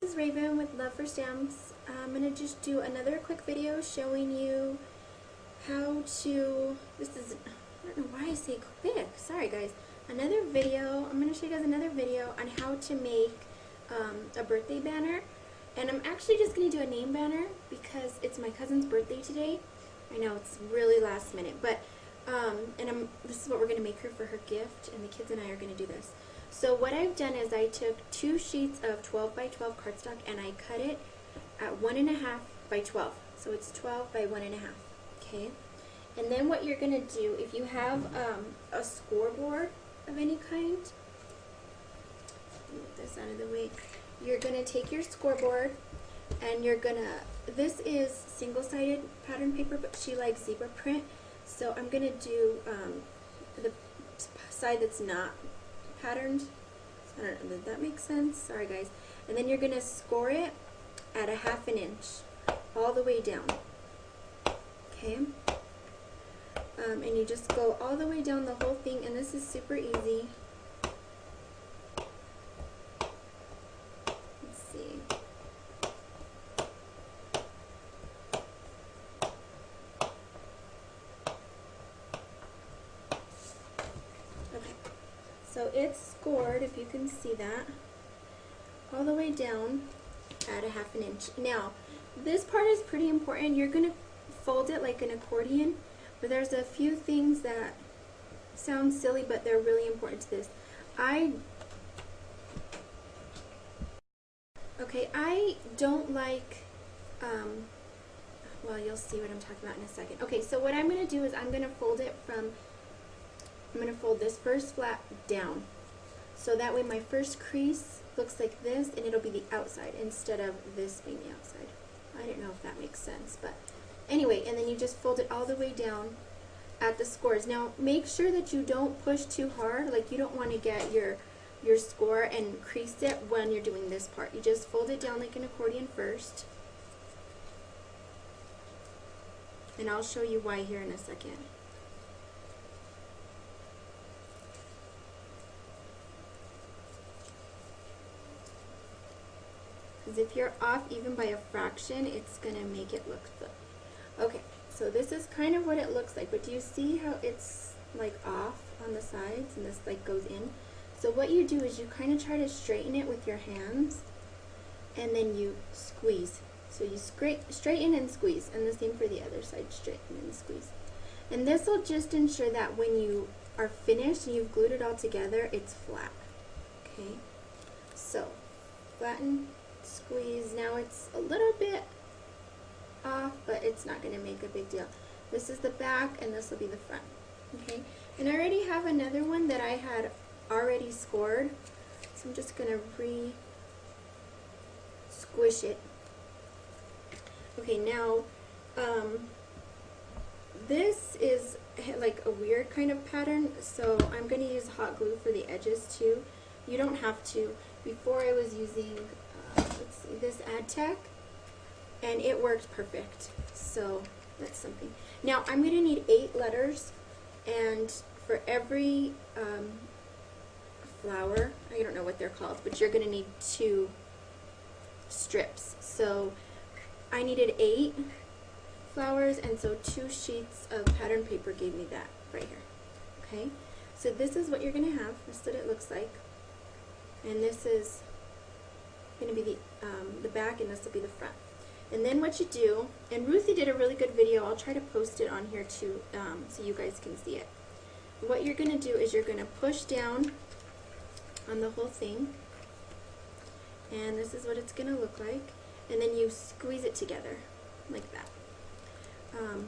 This is Raven with Love for Stamps. I'm going to just do another quick video showing you how to, I don't know why I say quick, sorry guys, I'm going to show you guys another video on how to make a birthday banner. And I'm actually just going to do a name banner because it's my cousin's birthday today. I know it's really last minute, but this is what we're going to make her for her gift, and the kids and I are going to do this. So what I've done is I took 2 sheets of 12 by 12 cardstock and I cut it at 1.5 by 12. So it's 12 by 1.5. Okay. And then what you're going to do, if you have a scoreboard of any kind, move this out of the way, you're going to take your scoreboard and you're going to, this is single-sided pattern paper, but she likes zebra print. So I'm going to do the side that's not patterned. I don't know, did that make sense? Sorry guys. And then you're going to score it at 1/2 inch all the way down. Okay? And you just go all the way down the whole thing, and this is super easy. Let's see. Okay. So it's scored, if you can see that, all the way down at 1/2 inch. Now, this part is pretty important. You're going to fold it like an accordion, but there's a few things that sound silly, but they're really important to this. I don't like, well, you'll see what I'm talking about in a second. Okay, so what I'm going to do is I'm going to fold it from, I'm going to fold this first flap down. So that way my first crease looks like this, and it'll be the outside instead of this being the outside. I don't know if that makes sense, but anyway, and then you just fold it all the way down at the scores. Now make sure that you don't push too hard, like you don't want to get your score and crease it when you're doing this part. You just fold it down like an accordion first, and I'll show you why here in a second. Because if you're off even by a fraction, it's going to make it look good. Okay, so this is kind of what it looks like, but do you see how it's like off on the sides and this like goes in? So what you do is you kind of try to straighten it with your hands, and then you squeeze. So you straighten and squeeze, and the same for the other side, straighten and squeeze. And this will just ensure that when you are finished and you've glued it all together, it's flat. Okay, so flatten, squeeze. Now it's a little bit off, but it's not going to make a big deal. This is the back, and this will be the front. Okay, and I already have another one that I had already scored, so I'm just going to squish it. Okay, now this is like a weird kind of pattern, so I'm going to use hot glue for the edges too. You don't have to. Before I was using let's see, this AdTech, and it worked perfect, so that's something. Now I'm going to need 8 letters, and for every flower, I don't know what they're called, but you're going to need 2 strips. So I needed 8 flowers, and so 2 sheets of pattern paper gave me that right here. Okay, so this is what you're going to have. This is what it looks like, and this is going to be the back, and this will be the front. And then what you do, and Ruthie did a really good video, I'll try to post it on here too, so you guys can see it. What you're going to do is you're going to push down on the whole thing, and this is what it's going to look like, and then you squeeze it together like that. I'm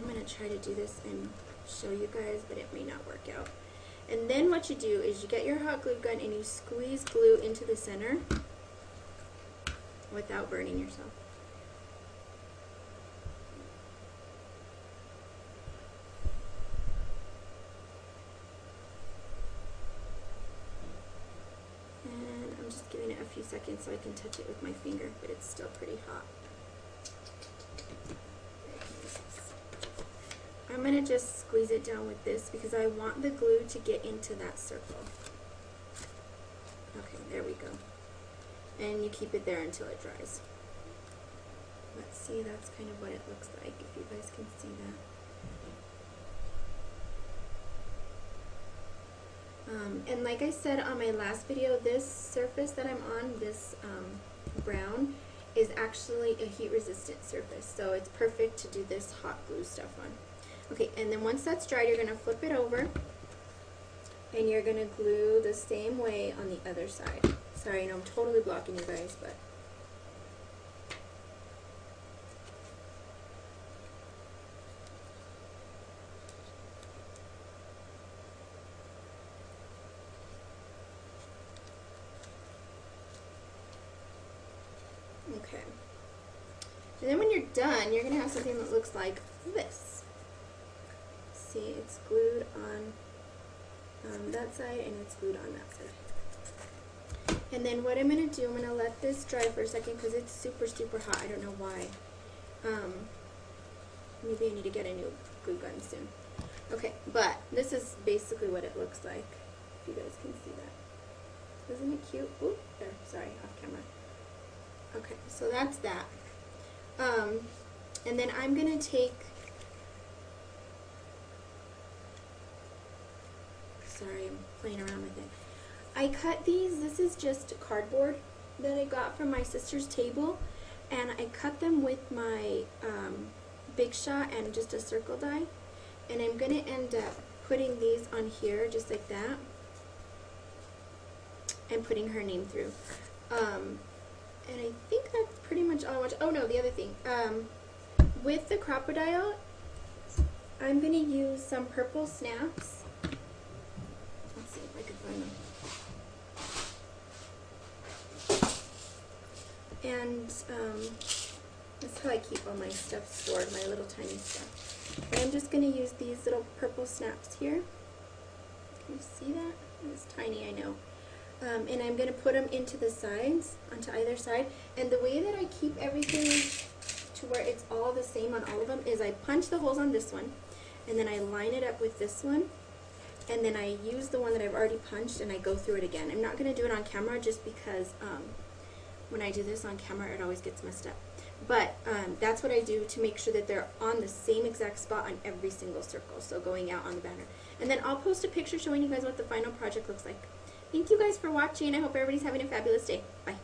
going to try to do this and show you guys, but it may not work out. And then what you do is you get your hot glue gun and you squeeze glue into the center without burning yourself. And I'm just giving it a few seconds so I can touch it with my finger, but it's still pretty hot. I'm going to just squeeze it down with this because I want the glue to get into that circle. Okay, there we go. and you keep it there until it dries. Let's see, that's kind of what it looks like, if you guys can see that. And like I said on my last video, this surface that I'm on, this brown, is actually a heat resistant surface, so it's perfect to do this hot glue stuff on. Okay, and then once that's dried, you're going to flip it over, and you're going to glue the same way on the other side. Sorry, I know I'm totally blocking you guys, but okay. And then when you're done, you're going to have something that looks like this. See, it's glued on that side, and it's glued on that side. And then what I'm going to do, I'm going to let this dry for a second because it's super, super hot. I don't know why. Maybe I need to get a new glue gun soon. Okay, but this is basically what it looks like, if you guys can see that. Isn't it cute? Oop, there, sorry, off camera. Okay, so that's that. And then I'm going to take, sorry, I'm playing around with it. I cut these, this is just cardboard that I got from my sister's table, and I cut them with my Big Shot and just a circle die, and I'm going to end up putting these on here just like that, and putting her name through. And I think that's pretty much all I want to, oh no, the other thing, with the Crop-A-Dile, I'm going to use some purple snaps. Let's see if I can find them. And that's how I keep all my stuff stored, my little tiny stuff. And I'm just going to use these little purple snaps here. Can you see that? It's tiny, I know. And I'm going to put them into the sides, onto either side. And the way that I keep everything to where it's all the same on all of them is I punch the holes on this one, and then I line it up with this one, and then I use the one that I've already punched and I go through it again. I'm not going to do it on camera just because when I do this on camera it always gets messed up. But that's what I do to make sure that they're on the same exact spot on every single circle, so going out on the banner. And then I'll post a picture showing you guys what the final project looks like. Thank you guys for watching. I hope everybody's having a fabulous day. Bye.